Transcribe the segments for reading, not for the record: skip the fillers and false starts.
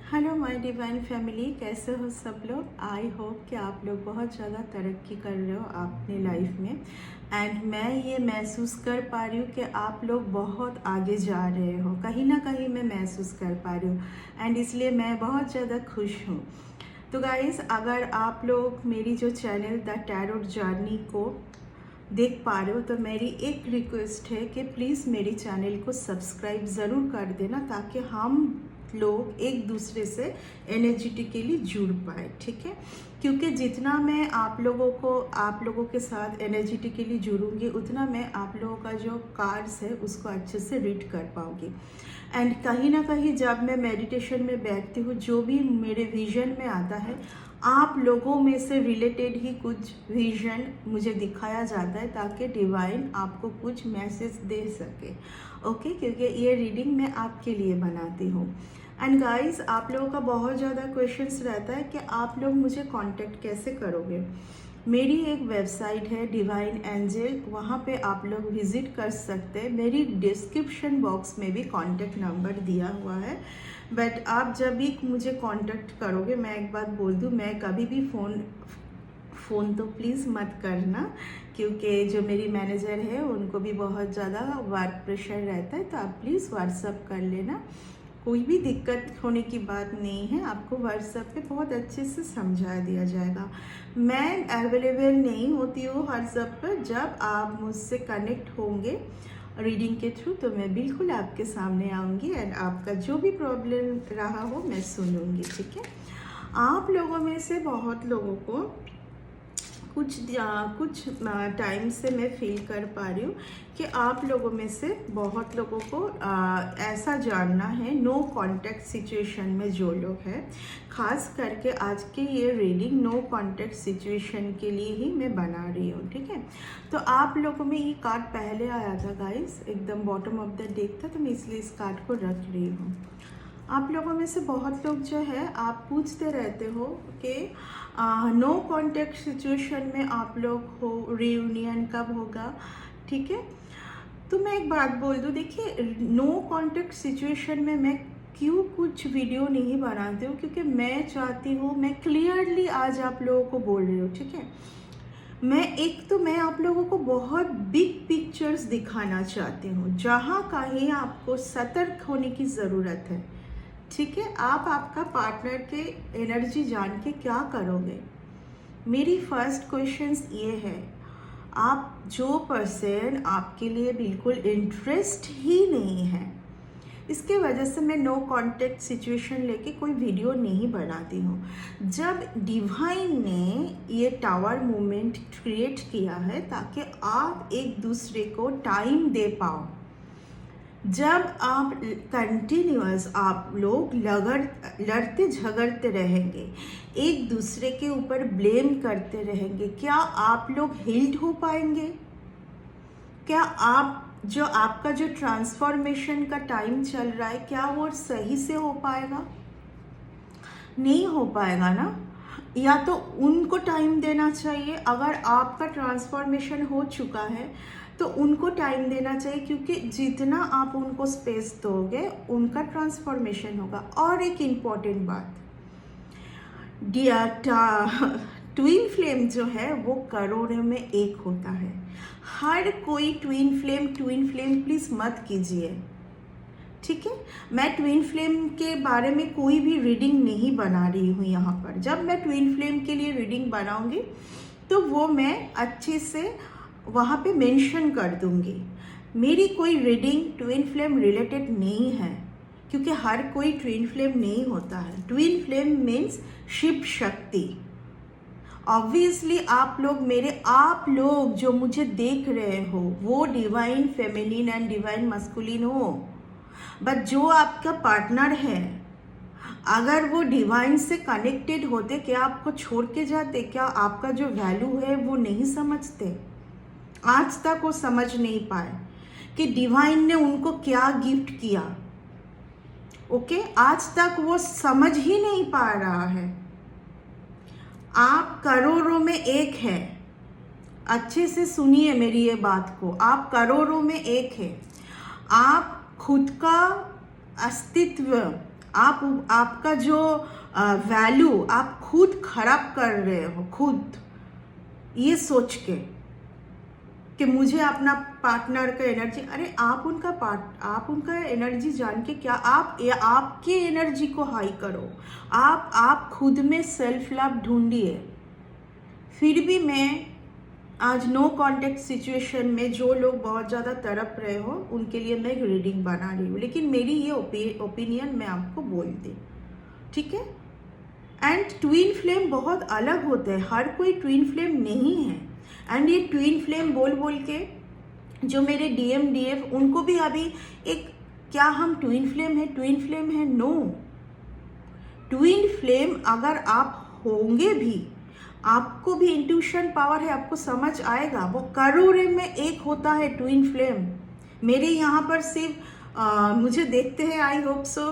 Hello my divine family, कैसे हो सब लोग। आई होप कि आप लोग बहुत ज़्यादा तरक्की कर रहे हो अपनी लाइफ में। एंड मैं ये महसूस कर पा रही हूँ कि आप लोग बहुत आगे जा रहे हो, कहीं ना कहीं मैं महसूस कर पा रही हूँ। एंड इसलिए मैं बहुत ज़्यादा खुश हूँ। तो गाइज़, अगर आप लोग मेरी जो चैनल द टैरोट जर्नी को देख पा रहे हो तो मेरी एक रिक्वेस्ट है कि प्लीज़ मेरी चैनल को सब्सक्राइब ज़रूर कर देना, ताकि हम लोग एक दूसरे से एनर्जेटिकली जुड़ पाए, ठीक है। क्योंकि जितना मैं आप लोगों के साथ एनर्जेटिकली जुड़ूंगी, उतना मैं आप लोगों का जो कार्ड्स है उसको अच्छे से रीड कर पाऊंगी। एंड कहीं ना कहीं जब मैं मेडिटेशन में बैठती हूँ, जो भी मेरे विजन में आता है, आप लोगों में से रिलेटेड ही कुछ विजन मुझे दिखाया जाता है, ताकि डिवाइन आपको कुछ मैसेज दे सके। ओके, क्योंकि ये रीडिंग मैं आपके लिए बनाती हूँ। एंड गाइस, आप लोगों का बहुत ज़्यादा क्वेश्चंस रहता है कि आप लोग मुझे कांटेक्ट कैसे करोगे। मेरी एक वेबसाइट है डिवाइन एंजल, वहाँ पे आप लोग विजिट कर सकते हैं। मेरी डिस्क्रिप्शन बॉक्स में भी कांटेक्ट नंबर दिया हुआ है। बट आप जब भी मुझे कांटेक्ट करोगे, मैं एक बात बोल दूँ, मैं कभी भी फ़ोन तो प्लीज़ मत करना, क्योंकि जो मेरी मैनेजर है उनको भी बहुत ज़्यादा वर्क प्रेशर रहता है। तो आप प्लीज़ व्हाट्सअप कर लेना, कोई भी दिक्कत होने की बात नहीं है। आपको व्हाट्सएप पे बहुत अच्छे से समझा दिया जाएगा। मैं अवेलेबल नहीं होती हूँ व्हाट्सएप पर। जब आप मुझसे कनेक्ट होंगे रीडिंग के थ्रू, तो मैं बिल्कुल आपके सामने आऊँगी एंड आपका जो भी प्रॉब्लम रहा हो मैं सुनूँगी, ठीक है। आप लोगों में से बहुत लोगों को कुछ टाइम से मैं फील कर पा रही हूँ कि आप लोगों में से बहुत लोगों को ऐसा जानना है, नो कांटेक्ट सिचुएशन में जो लोग हैं, खास करके आज के ये रीडिंग नो कांटेक्ट सिचुएशन के लिए ही मैं बना रही हूँ, ठीक है। तो आप लोगों में ये कार्ड पहले आया था गाइस, एकदम बॉटम ऑफ द डेक था, तो मैं इसलिए इस कार्ड को रख रही हूँ। आप लोगों में से बहुत लोग जो है, आप पूछते रहते हो कि नो कांटेक्ट सिचुएशन में आप लोग हो, रियूनियन कब होगा, ठीक है। तो मैं एक बात बोल दूँ, देखिए, नो कांटेक्ट सिचुएशन में मैं क्यों कुछ वीडियो नहीं बनाती हूँ, क्योंकि मैं चाहती हूँ, मैं क्लियरली आज आप लोगों को बोल रही हूँ, ठीक है। मैं आप लोगों को बहुत बिग पिक्चर्स दिखाना चाहती हूँ, जहाँ कहीं आपको सतर्क होने की ज़रूरत है, ठीक है। आप आपका पार्टनर के एनर्जी जान के क्या करोगे। मेरी फर्स्ट क्वेश्चंस ये है, आप जो पर्सन आपके लिए बिल्कुल इंटरेस्ट ही नहीं है, इसके वजह से मैं नो कांटेक्ट सिचुएशन लेके कोई वीडियो नहीं बनाती हूँ। जब डिवाइन ने ये टावर मूवमेंट क्रिएट किया है ताकि आप एक दूसरे को टाइम दे पाओ, जब आप कंटिन्यूअस आप लोग लड़ते झगड़ते रहेंगे, एक दूसरे के ऊपर ब्लेम करते रहेंगे, क्या आप लोग हील्ड हो पाएंगे? क्या आप जो आपका जो ट्रांसफॉर्मेशन का टाइम चल रहा है, क्या वो सही से हो पाएगा? नहीं हो पाएगा ना। या तो उनको टाइम देना चाहिए, अगर आपका ट्रांसफॉर्मेशन हो चुका है तो उनको टाइम देना चाहिए, क्योंकि जितना आप उनको स्पेस दोगे उनका ट्रांसफॉर्मेशन होगा। और एक इम्पॉर्टेंट बात, ट्विन फ्लेम जो है वो करोड़ों में एक होता है। हर कोई ट्विन फ्लेम प्लीज मत कीजिए, ठीक है। मैं ट्विन फ्लेम के बारे में कोई भी रीडिंग नहीं बना रही हूँ यहाँ पर। जब मैं ट्विन फ्लेम के लिए रीडिंग बनाऊंगी तो वो मैं अच्छे से वहाँ पे मेंशन कर दूंगी। मेरी कोई रीडिंग ट्विन फ्लेम रिलेटेड नहीं है, क्योंकि हर कोई ट्विन फ्लेम नहीं होता है। Twin flame means Shiv Shakti. Obviously आप लोग जो मुझे देख रहे हो वो divine feminine and divine masculine हो, बट जो आपका पार्टनर है, अगर वो डिवाइन से कनेक्टेड होते, क्या आपको छोड़ के जाते? क्या आपका जो वैल्यू है वो नहीं समझते? आज तक वो समझ नहीं पाए कि डिवाइन ने उनको क्या गिफ्ट किया। ओके, आज तक वो समझ ही नहीं पा रहा है। आप करोड़ों में एक है, अच्छे से सुनिए मेरी ये बात को, आप करोड़ों में एक है। आप खुद का अस्तित्व आपका जो वैल्यू आप खुद खराब कर रहे हो, खुद ये सोच के कि मुझे अपना पार्टनर का एनर्जी, अरे आप उनका एनर्जी जान के क्या, आपके एनर्जी को हाई करो। आप खुद में सेल्फ लव ढूंढिए। फिर भी मैं आज नो कांटेक्ट सिचुएशन में जो लोग बहुत ज़्यादा तड़प रहे हो उनके लिए मैं एक रीडिंग बना रही हूँ, लेकिन मेरी ये ओपिनियन मैं आपको बोल दी, ठीक है। एंड ट्विन फ्लेम बहुत अलग होते हैं, हर कोई ट्विन फ्लेम नहीं है। एंड ये ट्विन फ्लेम बोल के जो मेरे DF उनको भी अभी एक, क्या हम ट्विन फ्लेम है? नो। ट्विन फ्लेम अगर आप होंगे भी, आपको भी इंट्यूशन पावर है, आपको समझ आएगा। वो करोड़ों में एक होता है ट्विन फ्लेम। मेरे यहाँ पर सिर्फ मुझे देखते हैं, आई होप सो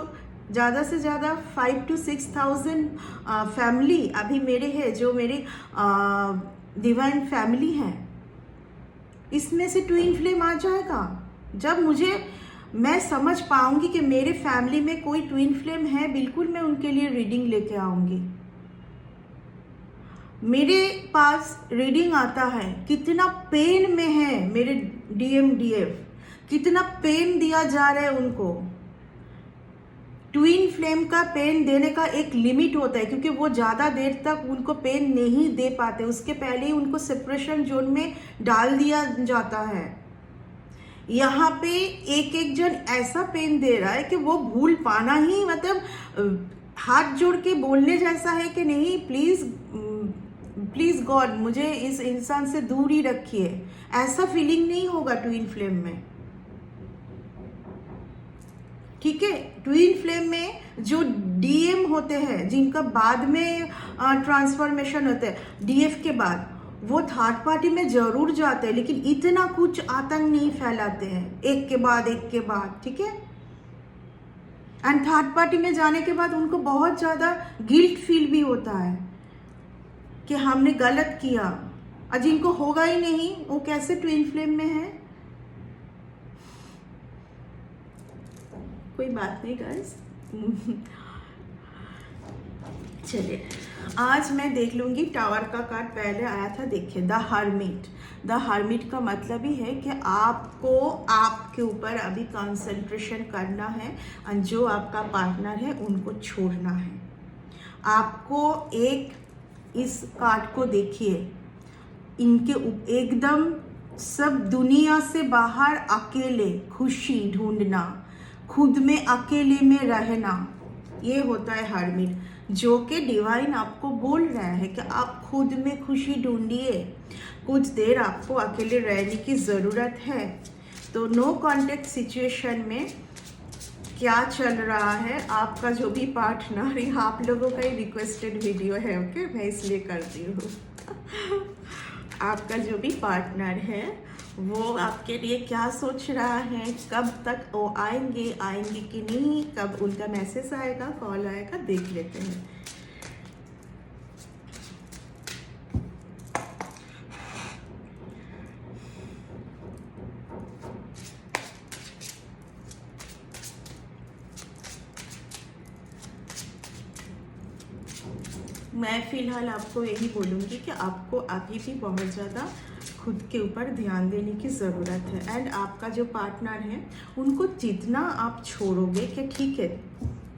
ज़्यादा से ज़्यादा 5,000 to 6,000 फैमिली अभी मेरे हैं, जो मेरी डिवाइन फैमिली है। इसमें से ट्विन फ्लेम आ जाएगा जब मैं समझ पाऊंगी कि मेरे फैमिली में कोई ट्विन फ्लेम है, बिल्कुल मैं उनके लिए रीडिंग लेके आऊंगी। मेरे पास रीडिंग आता है, कितना पेन में है मेरे DF, कितना पेन दिया जा रहा है उनको। ट्विन फ्लेम का पेन देने का एक लिमिट होता है, क्योंकि वो ज़्यादा देर तक उनको पेन नहीं दे पाते, उसके पहले ही उनको सेपरेशन जोन में डाल दिया जाता है। यहाँ पे एक जन ऐसा पेन दे रहा है कि वो भूल पाना ही, मतलब हाथ जोड़ के बोलने जैसा है कि नहीं, प्लीज गॉड मुझे इस इंसान से दूर ही रखिए। ऐसा फीलिंग नहीं होगा ट्विन फ्लेम में, ठीक है। ट्विन फ्लेम में जो DM होते हैं, जिनका बाद में ट्रांसफॉर्मेशन होता है DF के बाद, वो थर्ड पार्टी में जरूर जाते हैं, लेकिन इतना कुछ आतंक नहीं फैलाते हैं, एक के बाद, ठीक है। एंड थर्ड पार्टी में जाने के बाद उनको बहुत ज़्यादा गिल्ट फील भी होता है कि हमने गलत किया। और जिनको होगा ही नहीं, वो कैसे ट्विन फ्लेम में है? कोई बात नहीं गाइस। चलिए आज मैं देख लूंगी। टावर का कार्ड पहले आया था, देखिए द हर्मिट का मतलब ही है कि आपको आपके ऊपर अभी कंसंट्रेशन करना है और जो आपका पार्टनर है उनको छोड़ना है। आपको इस कार्ड को देखिए, इनके एकदम सब दुनिया से बाहर अकेले खुशी ढूंढना, खुद में अकेले में रहना, ये होता है हर्मिट, जो कि डिवाइन आपको बोल रहा है कि आप खुद में खुशी ढूंढिए, कुछ देर आपको अकेले रहने की ज़रूरत है। तो नो कांटेक्ट सिचुएशन में क्या चल रहा है, आपका जो भी पार्टनर, ये आप लोगों का ही रिक्वेस्टेड वीडियो है, ओके, मैं इसलिए करती हूँ। आपका जो भी पार्टनर है वो आपके लिए क्या सोच रहा है, कब तक वो आएंगे कि नहीं, कब उनका मैसेज आएगा, कॉल आएगा, देख लेते हैं। मैं फिलहाल आपको यही बोलूँगी कि आपको अभी भी बहुत ज़्यादा खुद के ऊपर ध्यान देने की ज़रूरत है। एंड आपका जो पार्टनर है उनको जितना आप छोड़ोगे कि ठीक है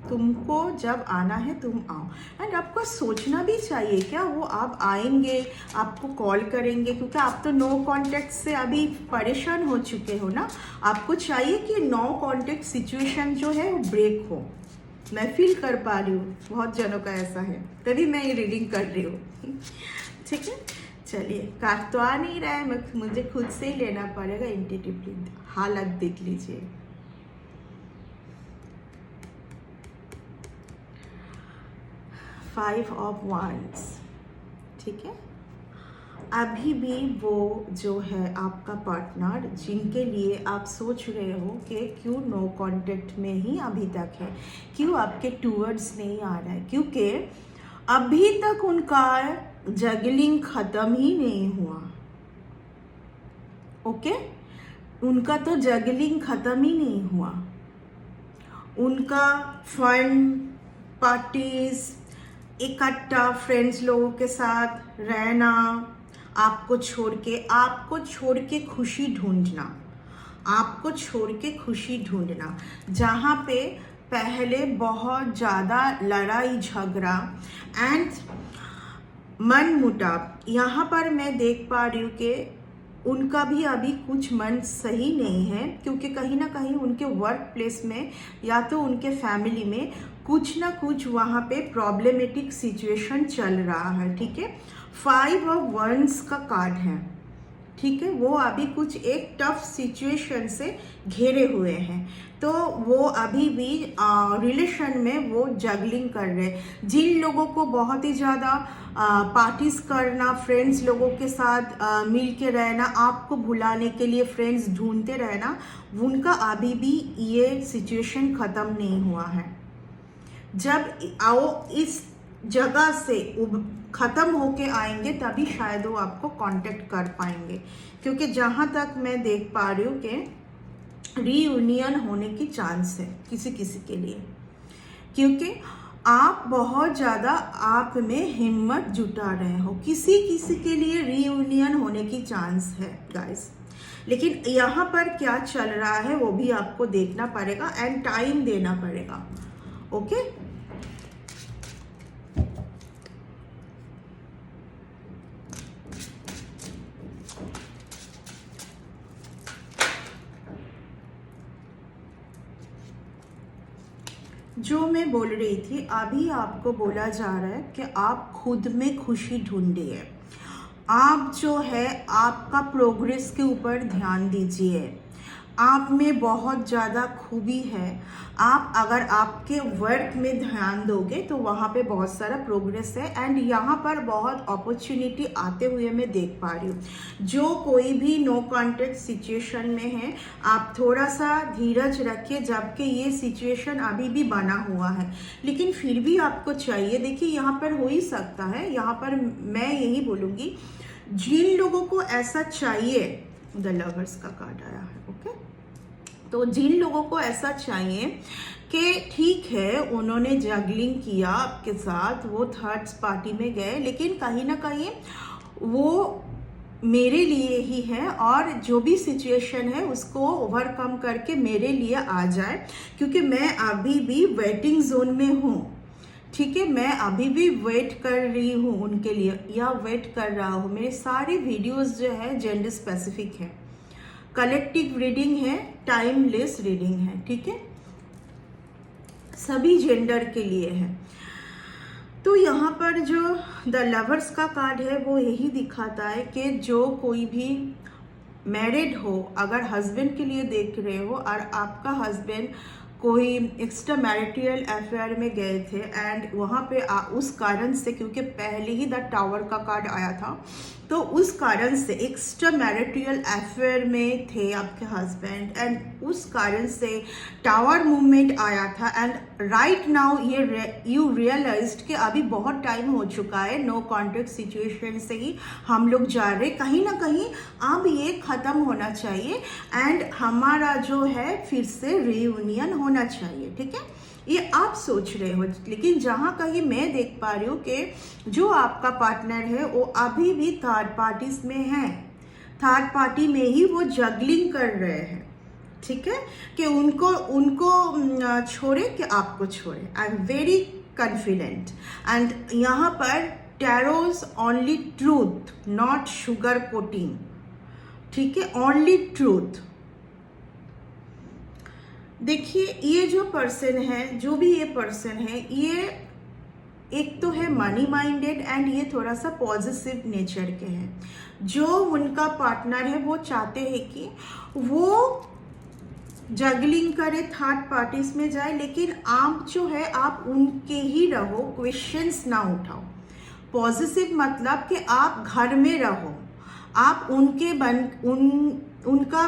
तुमको जब आना है तुम आओ, एंड आपको सोचना भी चाहिए क्या वो आप आएंगे, आपको कॉल करेंगे, क्योंकि आप तो नो कांटेक्ट से अभी परेशान हो चुके हो ना। आपको चाहिए कि नो कांटेक्ट सिचुएशन जो है वो ब्रेक हो। मैं फील कर पा रही हूँ, बहुत जनों का ऐसा है, तभी मैं ये रीडिंग कर रही हूँ। ठीक है, चलिए कार्ड तो आ नहीं रहा है, मुझे खुद से ही लेना पड़ेगा इंट्यूटिवली। हालत देख लीजिए, फाइव ऑफ वांड्स, ठीक है। अभी भी वो जो है आपका पार्टनर, जिनके लिए आप सोच रहे हो कि क्यों नो कांटेक्ट में ही अभी तक है, क्यों आपके टूवर्ड्स नहीं आ रहा है, क्योंकि अभी तक उनका जगलिंग ख़त्म ही नहीं हुआ। ओके, उनका तो जगलिंग ख़त्म ही नहीं हुआ। उनका फन, पार्टीज, इकट्ठा फ्रेंड्स लोगों के साथ रहना, आपको छोड़ के खुशी ढूंढना, आपको छोड़ के खुशी ढूंढना। जहाँ पे पहले बहुत ज़्यादा लड़ाई झगड़ा एंड मन मुटाव, यहाँ पर मैं देख पा रही हूँ कि उनका भी अभी कुछ मन सही नहीं है, क्योंकि कहीं ना कहीं उनके वर्क प्लेस में या तो उनके फैमिली में कुछ ना कुछ वहाँ पे प्रॉब्लमेटिक सिचुएशन चल रहा है। ठीक है, 5 ऑफ वंस का कार्ड है। ठीक है, वो अभी कुछ एक टफ सिचुएशन से घिरे हुए हैं, तो वो अभी भी रिलेशन में वो जगलिंग कर रहे हैं। जिन लोगों को बहुत ही ज़्यादा पार्टीज करना, फ्रेंड्स लोगों के साथ मिल के रहना, आपको भुलाने के लिए फ्रेंड्स ढूंढते रहना, उनका अभी भी ये सिचुएशन ख़त्म नहीं हुआ है। जब आओ इस जगह से ख़त्म होके आएंगे तभी शायद वो आपको कांटेक्ट कर पाएंगे, क्योंकि जहाँ तक मैं देख पा रही हूँ कि रीयूनियन होने की चांस है किसी किसी के लिए, क्योंकि आप बहुत ज़्यादा आप में हिम्मत जुटा रहे हो। किसी किसी के लिए रीयूनियन होने की चांस है गाइस, लेकिन यहाँ पर क्या चल रहा है वो भी आपको देखना पड़ेगा एंड टाइम देना पड़ेगा। ओके, जो मैं बोल रही थी, अभी आपको बोला जा रहा है कि आप खुद में खुशी ढूंढिए। आप जो है आपका प्रोग्रेस के ऊपर ध्यान दीजिए। आप में बहुत ज़्यादा खूबी है। आप अगर आपके वर्क में ध्यान दोगे तो वहाँ पे बहुत सारा प्रोग्रेस है एंड यहाँ पर बहुत अपॉर्चुनिटी आते हुए मैं देख पा रही हूँ। जो कोई भी नो कॉन्टेक्ट सिचुएशन में है, आप थोड़ा सा धीरज रखिए, जबकि ये सिचुएशन अभी भी बना हुआ है, लेकिन फिर भी आपको चाहिए। देखिए यहाँ पर हो ही सकता है, यहाँ पर मैं यही बोलूँगी, जिन लोगों को ऐसा चाहिए, द लवर्स का कार्ड आया है। ओके, तो जिन लोगों को ऐसा चाहिए कि ठीक है उन्होंने जगलिंग किया आपके साथ, वो थर्ड पार्टी में गए, लेकिन कहीं ना कहीं वो मेरे लिए ही है और जो भी सिचुएशन है उसको ओवरकम करके मेरे लिए आ जाए, क्योंकि मैं अभी भी वेटिंग जोन में हूँ। ठीक है, मैं अभी भी वेट कर रही हूँ उनके लिए या वेट कर रहा हूँ। मेरे सारे वीडियोस जो है जेंडर स्पेसिफिक है, कलेक्टिव रीडिंग है, टाइमलेस रीडिंग है। ठीक है, सभी जेंडर के लिए है। तो यहाँ पर जो द लवर्स का कार्ड है वो यही दिखाता है कि जो कोई भी मैरिड हो, अगर हस्बैंड के लिए देख रहे हो और आपका हस्बैंड कोई एक्स्ट्रा मैरिटल अफेयर में गए थे एंड वहाँ पे उस कारण से, क्योंकि पहले ही द टावर का कार्ड आया था, तो उस कारण से एक्स्ट्रा मैरिटल अफेयर में थे आपके हस्बैंड एंड उस कारण से टावर मूवमेंट आया था एंड राइट नाउ ये यू रियलाइज्ड कि अभी बहुत टाइम हो चुका है, नो कॉन्टेक्ट सिचुएशन से ही हम लोग जा रहे, कहीं ना कहीं अब ये ख़त्म होना चाहिए एंड हमारा जो है फिर से रीयूनियन होना चाहिए। ठीक है, ये आप सोच रहे हो, लेकिन जहाँ कहीं मैं देख पा रही हूँ कि जो आपका पार्टनर है वो अभी भी थर्ड पार्टीज में है, थर्ड पार्टी में ही वो जगलिंग कर रहे हैं। ठीक है, कि उनको छोड़े कि आपको छोड़े। I am very confident and यहाँ पर Taro's only truth, not sugar coating. ठीक है, ओनली ट्रूथ। देखिए ये जो पर्सन है, जो भी ये पर्सन है, ये एक तो है मनी माइंडेड एंड ये थोड़ा सा पॉजिटिव नेचर के हैं। जो उनका पार्टनर है वो चाहते हैं कि वो जगलिंग करे, थर्ड पार्टीज में जाए, लेकिन आप जो है आप उनके ही रहो, क्वेश्चंस ना उठाओ। पॉजिटिव मतलब कि आप घर में रहो, आप उनका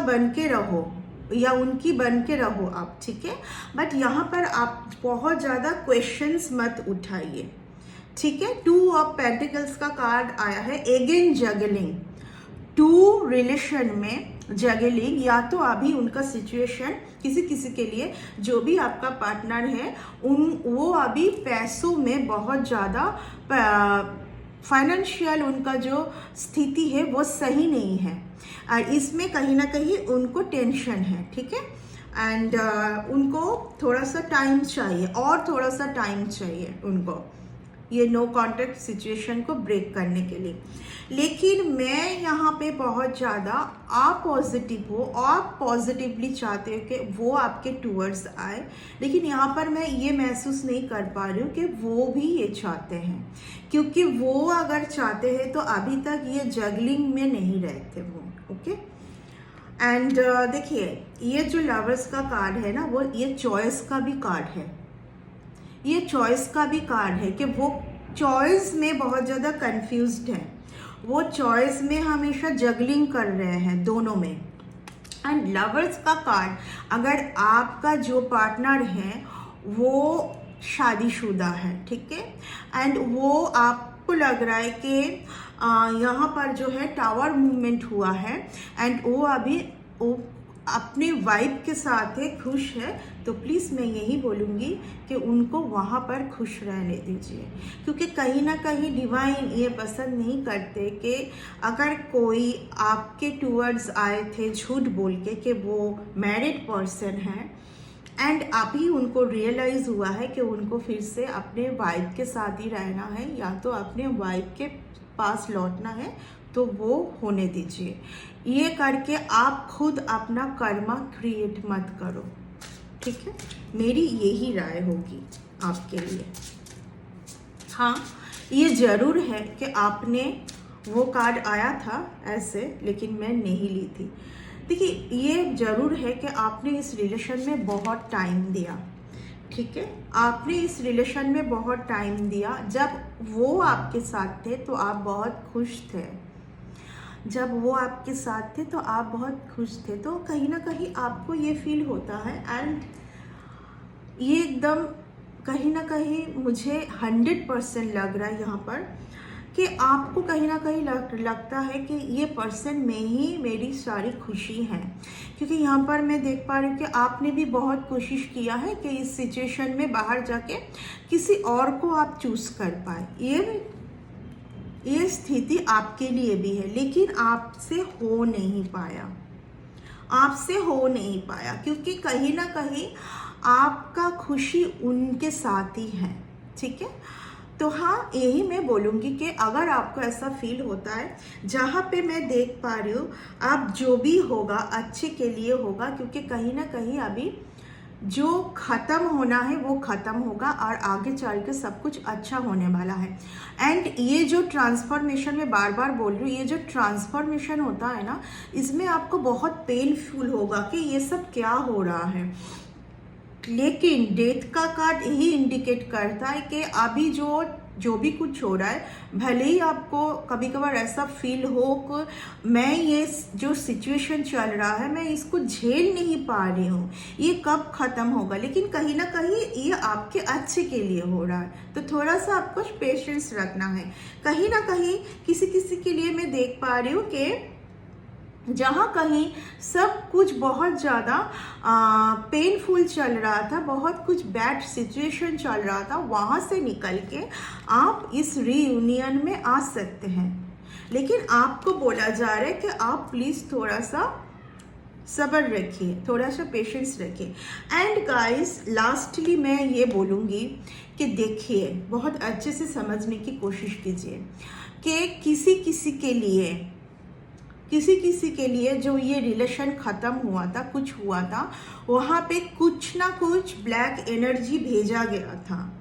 बन के रहो या उनकी बन के रहो आप। ठीक है, बट यहाँ पर आप बहुत ज़्यादा क्वेश्चंस मत उठाइए। ठीक है, 2 ऑफ पेंटिकल्स का कार्ड आया है, अगेन जगलिंग। 2 रिलेशन में जगलिंग, या तो अभी उनका सिचुएशन किसी किसी के लिए जो भी आपका पार्टनर है वो अभी पैसों में बहुत ज़्यादा फाइनेंशियल उनका जो स्थिति है वो सही नहीं है और इसमें कहीं ना कहीं उनको टेंशन है, ठीक है। एंड उनको थोड़ा सा टाइम चाहिए और थोड़ा सा टाइम चाहिए उनको ये नो कॉन्टैक्ट सिचुएशन को ब्रेक करने के लिए। लेकिन मैं यहाँ पे बहुत ज़्यादा आप पॉजिटिव हो, आप पॉजिटिवली चाहते हो कि वो आपके टूवर्ड्स आए, लेकिन यहाँ पर मैं ये महसूस नहीं कर पा रही हूँ कि वो भी ये चाहते हैं, क्योंकि वो अगर चाहते हैं तो अभी तक ये जगलिंग में नहीं रहते वो, ओके। एंड देखिए ये जो लवर्स का कार्ड है ना, वो ये चॉइस का भी कार्ड है, ये चॉइस का भी कार्ड है कि वो चॉइस में बहुत ज़्यादा कंफ्यूज्ड है, वो चॉइस में हमेशा जगलिंग कर रहे हैं दोनों में। एंड लवर्स का कार्ड, अगर आपका जो पार्टनर है वो शादीशुदा है, ठीक है, एंड वो आपको लग रहा है कि यहाँ पर जो है टावर मूवमेंट हुआ है एंड वो अभी वो अपने वाइफ के साथ है, खुश है, तो प्लीज़ मैं यही बोलूँगी कि उनको वहाँ पर खुश रहने दीजिए, क्योंकि कहीं ना कहीं डिवाइन ये पसंद नहीं करते कि अगर कोई आपके टूवर्ड्स आए थे झूठ बोल के कि वो मैरिड पर्सन है एंड अभी उनको रियलाइज़ हुआ है कि उनको फिर से अपने वाइफ के साथ ही रहना है या तो अपने वाइफ के पास लौटना है, तो वो होने दीजिए। ये करके आप खुद अपना कर्मा क्रिएट मत करो, ठीक है, मेरी यही राय होगी आपके लिए। हाँ, ये ज़रूर है कि आपने वो कार्ड आया था ऐसे, लेकिन मैं नहीं ली थी। देखिए ये ज़रूर है कि आपने इस रिलेशन में बहुत टाइम दिया, ठीक है, आपने इस रिलेशन में बहुत टाइम दिया। जब वो आपके साथ थे तो आप बहुत खुश थे, जब वो आपके साथ थे तो आप बहुत खुश थे, तो कहीं ना कहीं आपको ये फील होता है। एंड ये एकदम कहीं ना कहीं मुझे 100% लग रहा है यहाँ पर कि आपको कहीं ना कहीं लगता है कि ये पर्सन में ही मेरी सारी खुशी है, क्योंकि यहाँ पर मैं देख पा रही हूँ कि आपने भी बहुत कोशिश किया है कि इस सिचुएशन में बाहर जाके किसी और को आप चूज़ कर पाए। ये स्थिति आपके लिए भी है, लेकिन आपसे हो नहीं पाया, आपसे हो नहीं पाया, क्योंकि कहीं ना कहीं आपका खुशी उनके साथ ही है, ठीक है। तो हाँ, यही मैं बोलूँगी कि अगर आपको ऐसा फील होता है, जहाँ पे मैं देख पा रही हूँ, आप जो भी होगा अच्छे के लिए होगा, क्योंकि कहीं ना कहीं अभी जो ख़त्म होना है वो ख़त्म होगा और आगे चल के सब कुछ अच्छा होने वाला है। एंड ये जो ट्रांसफॉर्मेशन में बार बार बोल रही हूँ, ये जो ट्रांसफॉर्मेशन होता है ना, इसमें आपको बहुत पेनफुल होगा कि ये सब क्या हो रहा है, लेकिन डेथ का कार्ड यही इंडिकेट करता है कि अभी जो भी कुछ हो रहा है, भले ही आपको कभी कभार ऐसा फील हो कि मैं ये जो सिचुएशन चल रहा है मैं इसको झेल नहीं पा रही हूँ, ये कब ख़त्म होगा, लेकिन कहीं ना कहीं ये आपके अच्छे के लिए हो रहा है, तो थोड़ा सा आपको पेशेंस रखना है। कहीं ना कहीं किसी किसी के लिए मैं देख पा रही हूँ कि जहाँ कहीं सब कुछ बहुत ज़्यादा पेनफुल चल रहा था, बहुत कुछ बैड सिचुएशन चल रहा था, वहाँ से निकल के आप इस रीयूनियन में आ सकते हैं। लेकिन आपको बोला जा रहा है कि आप प्लीज़ थोड़ा सा सब्र रखिए, थोड़ा सा पेशेंस रखिए। एंड गाइस, लास्टली मैं ये बोलूँगी कि देखिए, बहुत अच्छे से समझने की कोशिश कीजिए कि किसी किसी के लिए जो ये रिलेशन ख़त्म हुआ था, कुछ हुआ था, वहाँ पे कुछ ना कुछ ब्लैक एनर्जी भेजा गया था।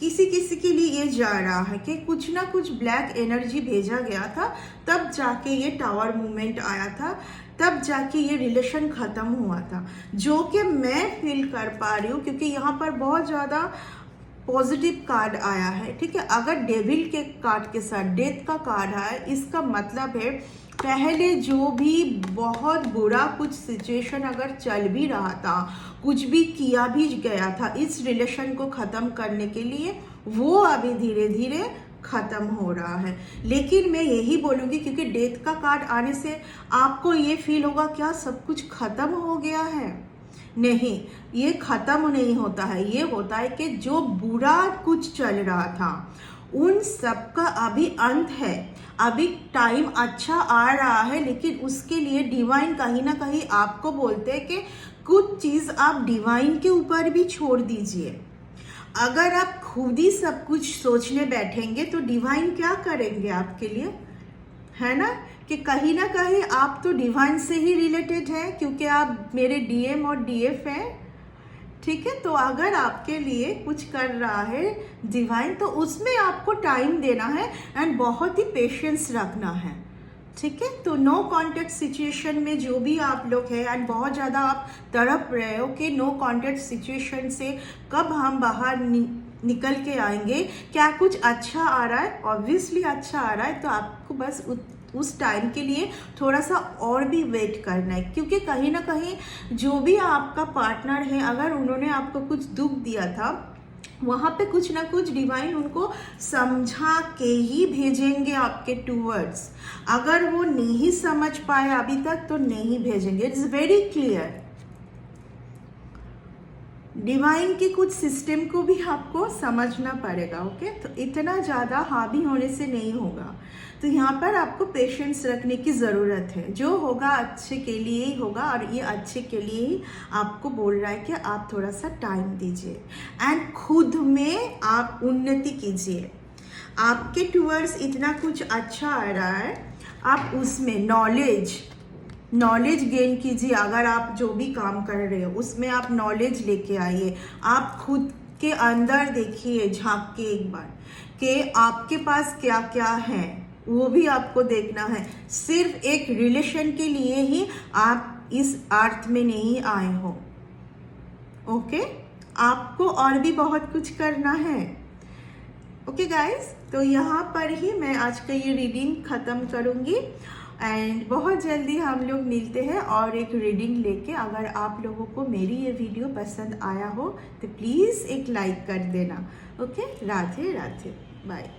किसी के लिए ये जा रहा है कि कुछ ना कुछ ब्लैक एनर्जी भेजा गया था, तब जाके ये टावर मूवमेंट आया था, तब जाके ये रिलेशन ख़त्म हुआ था, जो कि मैं फील कर पा रही हूँ, क्योंकि यहाँ पर बहुत ज़्यादा पॉजिटिव कार्ड आया है, ठीक है। अगर डेविल के कार्ड के साथ डेथ का कार्ड आया, इसका मतलब है पहले जो भी बहुत बुरा कुछ सिचुएशन अगर चल भी रहा था, कुछ भी किया भी गया था इस रिलेशन को ख़त्म करने के लिए, वो अभी धीरे धीरे ख़त्म हो रहा है। लेकिन मैं यही बोलूँगी, क्योंकि डेथ का कार्ड आने से आपको ये फील होगा क्या सब कुछ ख़त्म हो गया है। नहीं, ये ख़त्म नहीं होता है। ये होता है कि जो बुरा कुछ चल रहा था उन सब का अभी अंत है। अभी टाइम अच्छा आ रहा है, लेकिन उसके लिए डिवाइन कहीं ना कहीं आपको बोलते हैं कि कुछ चीज़ आप डिवाइन के ऊपर भी छोड़ दीजिए। अगर आप खुद ही सब कुछ सोचने बैठेंगे तो डिवाइन क्या करेंगे आपके लिए, है ना। कि कहीं ना कहीं आप तो डिवाइन से ही रिलेटेड हैं, क्योंकि आप मेरे डीएम और डीएफ हैं, ठीक है। तो अगर आपके लिए कुछ कर रहा है डिवाइन, तो उसमें आपको टाइम देना है एंड बहुत ही पेशेंस रखना है, ठीक है। तो नो कॉन्टैक्ट सिचुएशन में जो भी आप लोग हैं एंड बहुत ज़्यादा आप तड़प रहे हो कि नो कॉन्टैक्ट सिचुएशन से कब हम बाहर निकल के आएंगे, क्या कुछ अच्छा आ रहा है। ऑब्वियसली अच्छा आ रहा है, तो आपको बस उस टाइम के लिए थोड़ा सा और भी वेट करना है, क्योंकि कहीं ना कहीं जो भी आपका पार्टनर है, अगर उन्होंने आपको कुछ दुख दिया था, वहाँ पे कुछ ना कुछ डिवाइन उनको समझा के ही भेजेंगे आपके टूवर्ड्स। अगर वो नहीं समझ पाए अभी तक तो नहीं भेजेंगे, इट्स वेरी क्लियर। डिवाइन के कुछ सिस्टम को भी आपको समझना पड़ेगा, ओके। तो इतना ज़्यादा हावी होने से नहीं होगा। तो यहाँ पर आपको पेशेंस रखने की ज़रूरत है। जो होगा अच्छे के लिए ही होगा, और ये अच्छे के लिए ही आपको बोल रहा है कि आप थोड़ा सा टाइम दीजिए एंड खुद में आप उन्नति कीजिए। आपके टूवर्ड्स इतना कुछ अच्छा आ रहा है, आप उसमें नॉलेज गेन कीजिए। अगर आप जो भी काम कर रहे हो उसमें आप नॉलेज लेके आइए। आप खुद के अंदर देखिए, झांक के एक बार कि आपके पास क्या क्या है, वो भी आपको देखना है। सिर्फ एक रिलेशन के लिए ही आप इस अर्थ में नहीं आए हो, ओके। आपको और भी बहुत कुछ करना है, ओके गाइस। तो यहाँ पर ही मैं आज का ये रीडिंग ख़त्म करूँगी एंड बहुत जल्दी हम लोग मिलते हैं और एक रीडिंग लेके। अगर आप लोगों को मेरी ये वीडियो पसंद आया हो तो प्लीज़ एक लाइक कर देना, ओके। राधे राधे, बाय।